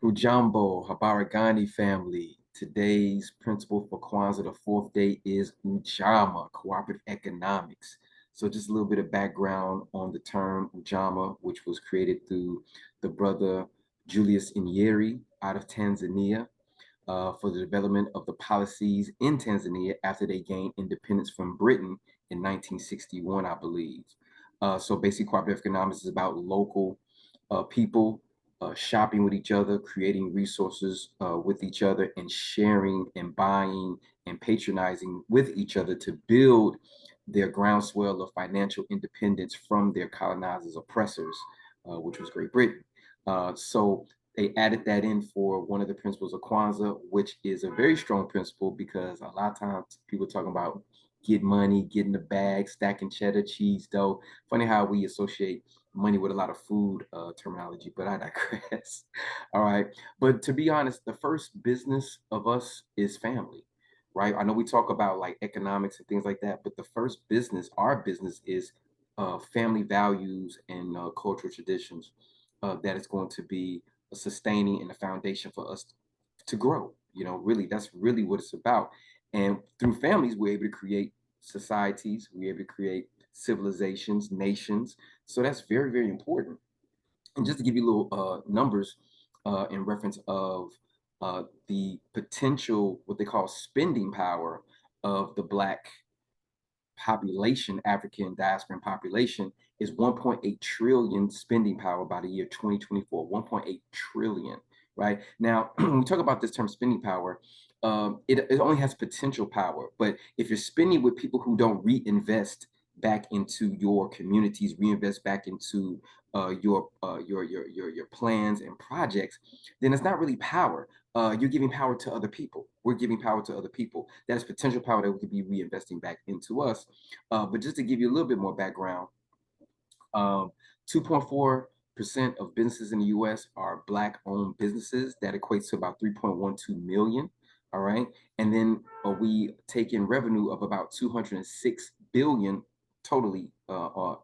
Hujambo, Habaragani family. Today's principle for Kwanzaa, the fourth day, is Ujamaa, cooperative economics. So just a little bit of background on the term Ujamaa, which was created through the brother Julius Nyerere out of Tanzania for the development of the policies in Tanzania after they gained independence from Britain in 1961, I believe. So basic cooperative economics is about local people shopping with each other, creating resources with each other, and sharing and buying and patronizing with each other to build their groundswell of financial independence from their colonizers, oppressors, which was Great Britain. So they added that in for one of the principles of Kwanzaa, which is a very strong principle because a lot of times people talking about get money, get in the bag, stacking cheddar, cheese, dough. Funny how we associate money with a lot of food terminology, but I digress. All right. But to be honest, the first business of us is family, right? I know we talk about like economics and things like that, but the first business, our business is family values and cultural traditions that is going to be a sustaining and a foundation for us to grow. Really, that's really what it's about. And through families, we're able to create societies, we're able to create civilizations, nations. So that's very, very important. And just to give you little numbers in reference of the potential, what they call spending power of the Black population, African diasporan population, is 1.8 trillion spending power by the year 2024, 1.8 trillion, right? Now, when we talk about this term spending power, it only has potential power, but if you're spending with people who don't reinvest back into your communities, reinvest back into your plans and projects, then it's not really power. You're giving power to other people. We're giving power to other people. That's potential power that we could be reinvesting back into us. But just to give you a little bit more background, 2.4% of businesses in the US are Black-owned businesses. That equates to about 3.12 million. All right. And then we take in revenue of about 206 billion totally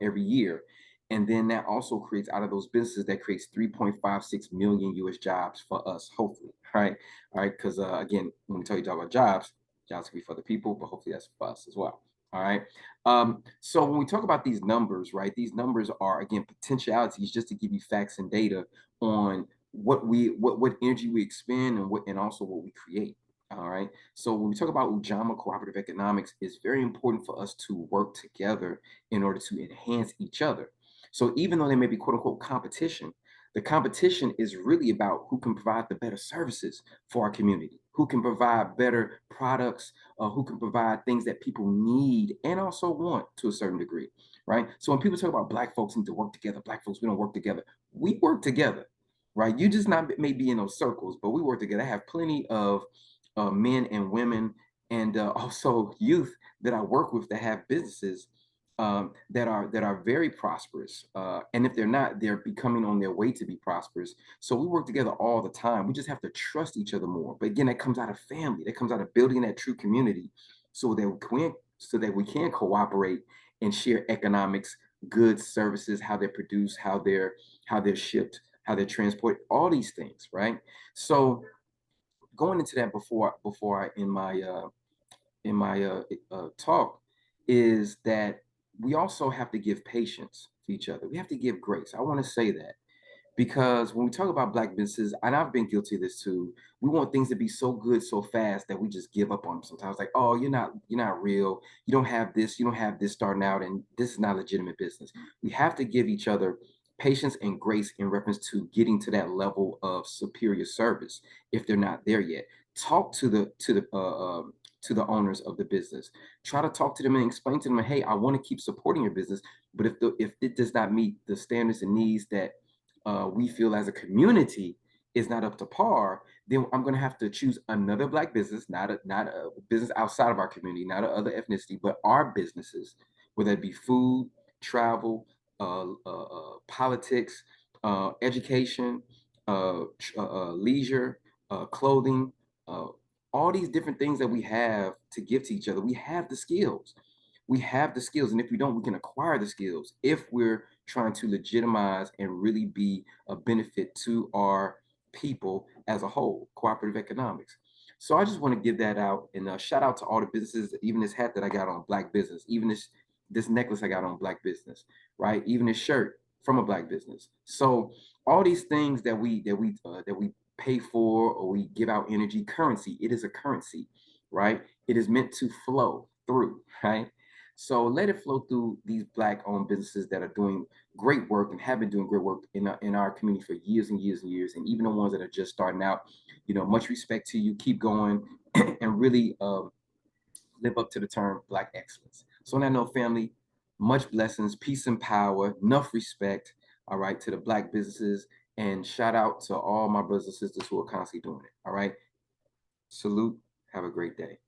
every year. And then that also creates out of those businesses that creates 3.56 million US jobs for us, hopefully. Right. All right. Because again, when we talk about jobs, jobs can be for the people, but hopefully that's for us as well. All right. So when we talk about these numbers, right, these numbers are again potentialities just to give you facts and data on what energy we expend and also what we create. All right. So when we talk about Ujamaa cooperative economics, it's very important for us to work together in order to enhance each other. So even though there may be quote unquote competition, the competition is really about who can provide the better services for our community, who can provide better products, who can provide things that people need and also want to a certain degree, right? So when people talk about Black folks need to work together, Black folks, we don't work together. We work together, right? You just not maybe in those circles, but we work together. I have plenty of men and women and also youth that I work with that have businesses that are very prosperous. And if they're not, they're becoming on their way to be prosperous. So we work together all the time. We just have to trust each other more. But again, that comes out of family. That comes out of building that true community, so that we can cooperate and share economics, goods, services, how they're produced, how they're shipped, how they're transported, all these things, right? So going into that before I in my talk is that we also have to give patience to each other. We have to give grace. I want to say that because when we talk about Black businesses, and I've been guilty of this too, we want things to be so good so fast that we just give up on them sometimes. Like, oh, you're not real. You don't have this. You don't have this starting out, and this is not legitimate business. We have to give each other patience and grace in reference to getting to that level of superior service if they're not there yet. Talk to the owners of the business. Try to talk to them and explain to them, hey, I want to keep supporting your business, but if it does not meet the standards and needs that we feel as a community is not up to par, then I'm going to have to choose another Black business, not a business outside of our community, not a other ethnicity, but our businesses, whether it be food, travel, politics, education, leisure, clothing, uh, all these different things that we have to give to each other. We have the skills. We have the skills. And if we don't, we can acquire the skills if we're trying to legitimize and really be a benefit to our people as a whole, cooperative economics. So I just want to give that out, and shout out to all the businesses, even this hat that I got on, Black business, even this necklace I got on, Black business, right? Even this shirt from a Black business. So all these things that we pay for, or we give out energy, currency, it is a currency, right? It is meant to flow through, right? So let it flow through these Black owned businesses that are doing great work and have been doing great work in our community for years and years and years. And even the ones that are just starting out, much respect to you. Keep going and really live up to the term Black excellence. So on that note, family, much blessings, peace and power, enough respect, all right, to the Black businesses. And shout out to all my brothers and sisters who are constantly doing it. All right. Salute. Have a great day.